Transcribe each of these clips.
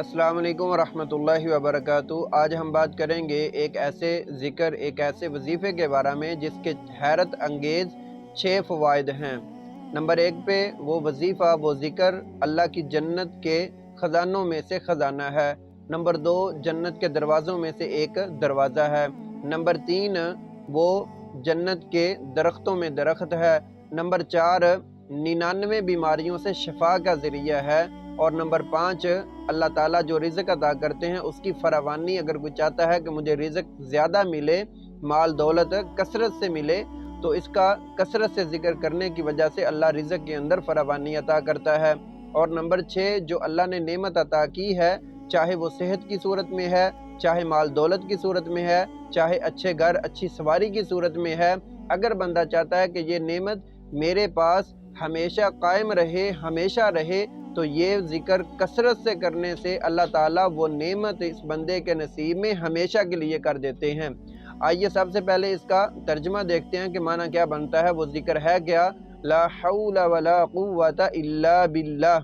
अस्सलाम वालेकुम वरहमतुल्लाहि वबरकातुहू। आज हम बात करेंगे एक ऐसे ज़िक्र, एक ऐसे वजीफ़े के बारे में जिसके हैरत अंगेज़ 6 फ़वाइद हैं। नंबर 1 पे वो वजीफ़ा, वो ज़िक्र अल्लाह की जन्नत के ख़ज़ानों में से ख़ज़ाना है। नंबर 2 जन्नत के दरवाज़ों में से एक दरवाज़ा है। नंबर 3 वो जन्नत के दरख्तों में दरख्त है। नंबर 4 99 बीमारियों से शिफा का ज़रिया है। और नंबर 5 अल्लाह ताला जो रिज़्क़ अता करते हैं उसकी फरावानी, अगर कोई चाहता है कि मुझे रिज़्क़ ज़्यादा मिले, माल दौलत कसरत से मिले, तो इसका कसरत से ज़िक्र करने की वजह से अल्लाह रिज़्क़ के अंदर फरावानी अता करता है। और नंबर 6 जो अल्लाह ने नेमत अता की है, चाहे वो सेहत की सूरत में है, चाहे माल दौलत की सूरत में है, चाहे अच्छे घर अच्छी सवारी की सूरत में है, अगर बंदा चाहता है कि ये नेमत मेरे पास हमेशा कायम रहे, हमेशा रहे, तो ये ज़िक्र कसरत से करने से अल्लाह ताला वो नेमत इस बंदे के नसीब में हमेशा के लिए कर देते हैं। आइए सबसे पहले इसका तर्जुमा देखते हैं कि माना क्या बनता है। वो ज़िक्र है क्या? ला हौला वला कुव्वता इल्ला बिल्लाह।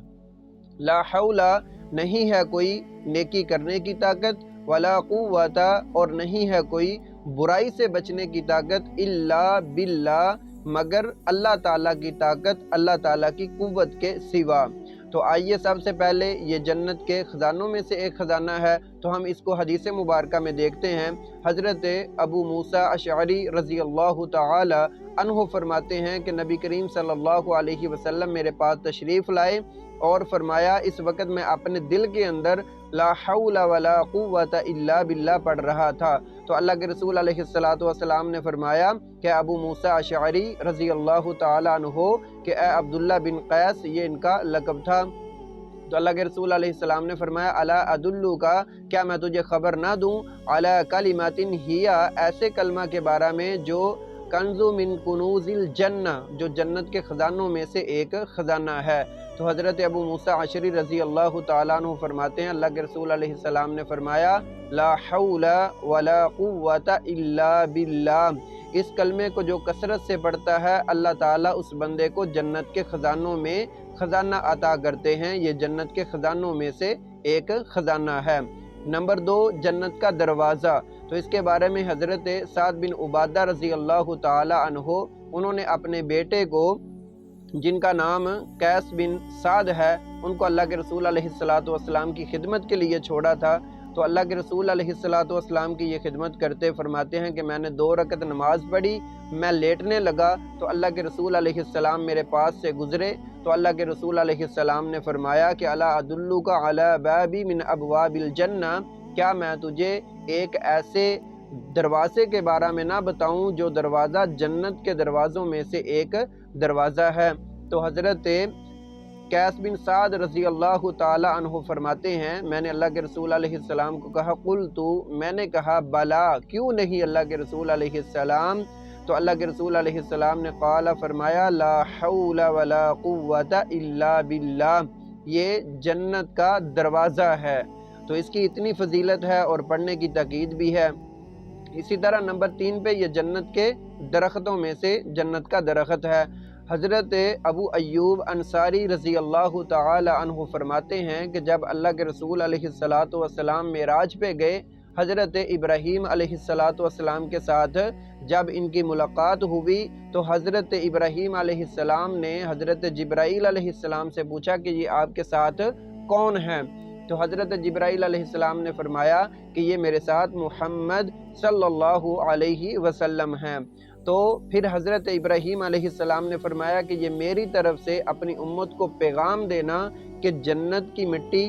ला हौला नहीं है कोई नेकी करने की ताकत, वला कुव्वता और नहीं है कोई बुराई से बचने की ताकत, इल्ला बिल्लाह मगर अल्लाह ताला की ताकत, अल्लाह ताला की कुव्वत के सिवा। तो आइए सबसे पहले ये जन्नत के ख़ज़ानों में से एक ख़ज़ाना है, तो हम इसको हदीस मुबारका में देखते हैं। हज़रत अबू मूसा अशअरी रज़ी अल्लाहु तआला अन्हु फरमाते हैं कि नबी करीम सल्लल्लाहु अलैहि वसल्लम मेरे पास तशरीफ़ लाए और फरमाया, इस वक़्त मैं अपने दिल के अंदर ला हौला वला कुव्वता इल्ला बिल्लाह पढ़ रहा था। तो अल्लाह के रसूल अलैहिस्सलातु वस्सलाम ने फरमाया कि अबू मूसा अशअरी रज़ी अल्लाहु तआला अन्हु कि ए अब्दुल्ला बिन कैस, ये इनका लक़ब था। तो अल्लाह के रसूल अलैहिस्सलाम ने फरमाया, अला अदुल्लुका, क्या मैं तुझे खबर ना दूँ, अला कलिमातिन हिया, ऐसे कलमा के बारे में जो कंज़ु मिन कुनूज़िल जन्ना, जो जन्नत के ख़ज़ानों में से एक ख़ज़ाना है। तो हज़रत अबू मूसा अशअरी रज़ी अल्लाहु तआला अन्हु फरमाते हैं, अल्लाह के रसूल अलैहिस्सलाम ने फरमाया, ला हौला वला कुव्वता इल्ला बिल्लाह। इस कलमे को जो कसरत से पढ़ता है, अल्लाह ताला उस बंदे को जन्नत के ख़ज़ानों में ख़ज़ाना अता करते हैं। ये जन्नत के ख़ज़ानों में से एक ख़ज़ाना है। नंबर 2 जन्नत का दरवाज़ा। तो इसके बारे में हज़रत साद बिन उबादा रज़ी अल्लाहु तआला अन्हु, उन्होंने अपने बेटे को, जिनका नाम कैस बिन साद है, उनको अल्लाह के रसूल अलैहिस्सलातु वस्सलाम की खिदमत के लिए छोड़ा था। तो अल्लाह के रसूल अलैहिस्सलातु वस्सलाम की ये खिदमत करते फरमाते हैं कि मैंने 2 रकत नमाज पढ़ी, मैं लेटने लगा तो अल्लाह के रसूल अलैहिस्सलाम मेरे पास से गुज़रे। तो अल्लाह के रसूल अलैहिस्सलाम ने फरमाया कि अला अदुल्लुका अला बाबी मिन अबवाबिल जन्ना, क्या मैं तुझे एक ऐसे दरवाज़े के बारे में ना बताऊं जो दरवाज़ा जन्नत के दरवाज़ों में से एक दरवाज़ा है। तो हज़रत कैस बिन साद रज़ी अल्लाहु ताला अन्हु फरमाते हैं, मैंने अल्लाह के रसूल अलैहिस्सलाम को कहा, कुल्तु, मैंने कहा, बला, क्यों नहीं अल्लाह के रसूल अलैहिस्सलाम। तो अल्लाह के रसूल अलैहिस्सलाम ने क़ाला फरमाया, ला हौला वला कुव्वता इल्ला बिल्लाह, ये जन्नत का दरवाज़ा है। तो इसकी इतनी फजीलत है और पढ़ने की ताकीद भी है। इसी तरह नंबर 3 पे ये जन्नत के दरख्तों में से जन्नत का दरख्त है। हज़रत अबू अय्यूब अंसारी रज़ी अल्लाहु तआला अन्हु फरमाते हैं कि जब अल्लाह के रसूल अलैहिस्सलातु वस्सलाम मेराज पे गए, हज़रत इब्राहीम अलैहिस्सलातु वस्सलाम के साथ जब इनकी मुलाकात हुई, तो हज़रत इब्राहीम अलैहिस्सलाम ने हज़रत जिब्राईल अलैहिस्सलाम से पूछा कि ये आपके साथ कौन हैं। तो हज़रत जिब्राईल अलैहिस्सलाम ने फरमाया कि ये मेरे साथ मुहम्मद सल्लल्लाहु अलैहि वसल्लम हैं। तो फिर हज़रत इब्राहीम अलैहिस्सलाम ने फरमाया कि ये मेरी तरफ से अपनी उम्मत को पैगाम देना कि जन्नत की मिट्टी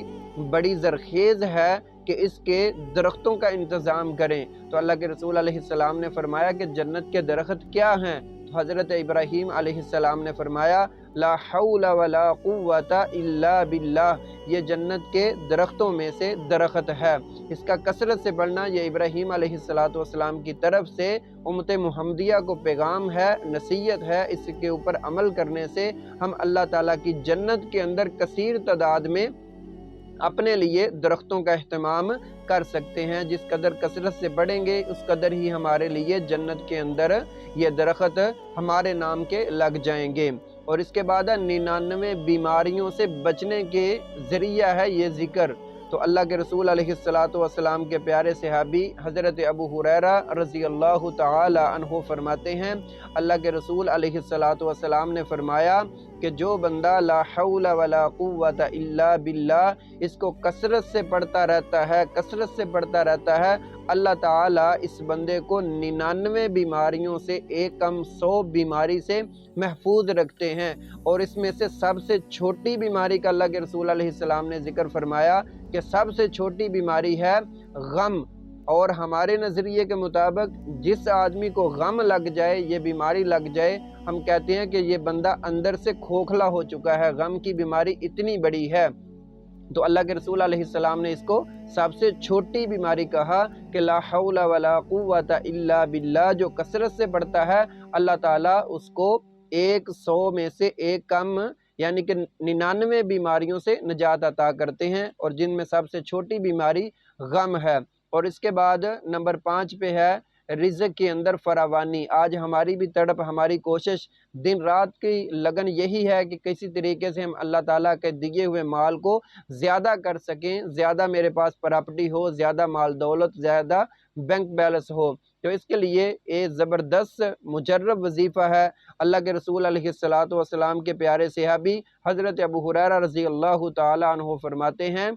बड़ी ज़रख़ेज़ है कि इसके दरख्तों का इंतज़ाम करें। तो अल्लाह के रसूल अलैहिस्सलाम ने फरमाया कि जन्नत के दरख्त क्या हैं। तो हज़रत इब्राहीम अलैहिस्सलाम ने फरमाया, ला हौला वला कुव्वता इल्ला बिल्लाह, ये जन्नत के दरख्तों में से दरख्त है। इसका कसरत से पढ़ना ये इब्राहीम अलैहिस्सलातु वस्सलाम की तरफ से उम्मत मुहम्मदिया को पैगाम है, नसीहत है। इसके ऊपर अमल करने से हम अल्लाह ताला की जन्नत के अंदर कसीर तादाद में अपने लिए दरख्तों का एहतमाम कर सकते हैं। जिस कदर कसरत से पढ़ेंगे उस कदर ही हमारे लिए जन्नत के अंदर ये दरख्त हमारे नाम के लग जाएंगे। और इसके बाद 99 बीमारियों से बचने के ज़रिया है ये ज़िक्र। تو اللہ کے رسول علیہ السلام کے پیارے صحابی حضرت ابو ہریرہ رضی اللہ تعالی عنہ فرماتے ہیں، اللہ کے رسول علیہ السلام نے فرمایا کہ جو بندہ لا حول ولا قوت الا باللہ اس کو کثرت سے پڑھتا رہتا ہے، اللہ تعالیٰ اس بندے کو 99 بیماریوں سے ایک کم 100 بیماری سے محفوظ رکھتے ہیں۔ اور اس میں سے سب سے چھوٹی بیماری کا اللہ کے رسول علیہ السلام نے ذکر فرمایا کہ سب سے چھوٹی بیماری ہے غم۔ اور ہمارے نظریے کے مطابق جس آدمی کو غم لگ جائے، یہ بیماری لگ جائے، ہم کہتے ہیں کہ یہ بندہ اندر سے کھوکھلا ہو چکا ہے، غم کی بیماری اتنی بڑی ہے۔ تو اللہ کے رسول علیہ السلام نے اس کو سب سے چھوٹی بیماری کہا کہ لا حول ولا قوت الا باللہ، جو کثرت سے پڑھتا ہے اللہ تعالیٰ اس کو 100 میں سے ایک کم یعنی کہ 99 بیماریوں سے نجات عطا کرتے ہیں، اور جن میں سب سے چھوٹی بیماری غم ہے۔ اور اس کے بعد نمبر 5 پہ ہے رزق کے اندر فراوانی۔ آج ہماری بھی تڑپ، ہماری کوشش، دن رات کی لگن یہی ہے کہ کسی طریقے سے ہم اللہ تعالیٰ کے دیے ہوئے مال کو زیادہ کر سکیں، زیادہ میرے پاس پراپرٹی ہو، زیادہ مال دولت، زیادہ بینک بیلنس ہو۔ تو اس کے لیے ایک زبردست مجرب وظیفہ ہے۔ اللہ کے رسول علیہ السلام کے پیارے صحابی حضرت ابو ہریرہ رضی اللہ تعالی عنہ فرماتے ہیں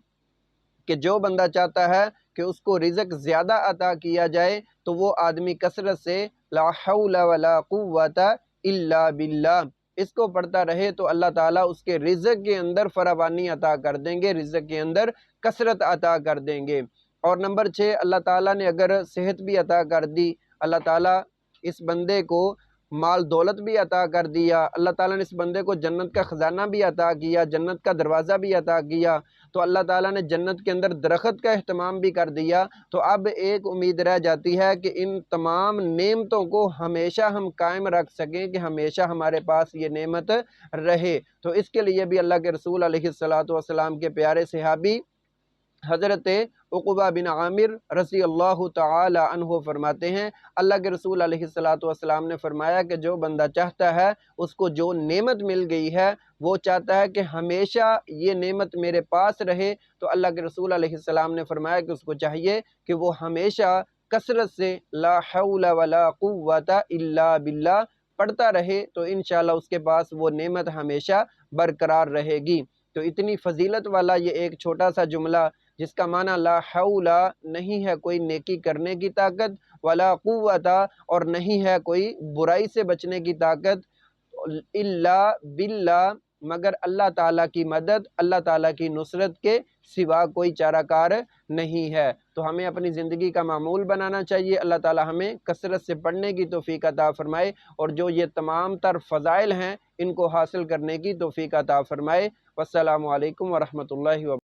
کہ جو بندہ چاہتا ہے کہ اس کو رزق زیادہ عطا کیا جائے تو وہ آدمی کثرت سے لا حول ولا قوت الا باللہ اس کو پڑھتا رہے تو اللہ تعالیٰ اس کے رزق کے اندر فراوانی عطا کر دیں گے، رزق کے اندر کثرت عطا کر دیں گے۔ اور نمبر 6، اللہ تعالیٰ نے اگر صحت بھی عطا کر دی، اللہ تعالیٰ اس بندے کو مال دولت بھی عطا کر دیا، اللہ تعالیٰ نے اس بندے کو جنت کا خزانہ بھی عطا کیا، جنت کا دروازہ بھی عطا کیا، تو اللہ تعالیٰ نے جنت کے اندر درخت کا اہتمام بھی کر دیا، تو اب ایک امید رہ جاتی ہے کہ ان تمام نعمتوں کو ہمیشہ ہم قائم رکھ سکیں، کہ ہمیشہ ہمارے پاس یہ نعمت رہے۔ تو اس کے لیے بھی اللہ کے رسول علیہ السلام کے پیارے صحابی حضرت عقبہ بن عامر رضی اللہ تعالی عنہ فرماتے ہیں، اللہ کے رسول علیہ السلام نے فرمایا کہ جو بندہ چاہتا ہے اس کو جو نعمت مل گئی ہے وہ چاہتا ہے کہ ہمیشہ یہ نعمت میرے پاس رہے، تو اللہ کے رسول علیہ السلام نے فرمایا کہ اس کو چاہیے کہ وہ ہمیشہ کثرت سے لا حول ولا قوت الا باللہ پڑھتا رہے، تو انشاءاللہ اس کے پاس وہ نعمت ہمیشہ برقرار رہے گی۔ تو اتنی فضیلت والا یہ ایک چھوٹا سا جملہ جس کا معنی لا حول نہیں ہے کوئی نیکی کرنے کی طاقت، ولا قوت اور نہیں ہے کوئی برائی سے بچنے کی طاقت، الا باللہ مگر اللہ تعالیٰ کی مدد، اللہ تعالیٰ کی نصرت کے سوا کوئی چارہ کار نہیں ہے۔ تو ہمیں اپنی زندگی کا معمول بنانا چاہیے، اللہ تعالیٰ ہمیں کثرت سے پڑھنے کی توفیق عطا فرمائے، اور جو یہ تمام تر فضائل ہیں ان کو حاصل کرنے کی توفیق عطا فرمائے۔ والسلام علیکم ورحمۃ اللہ وبرکاتہ۔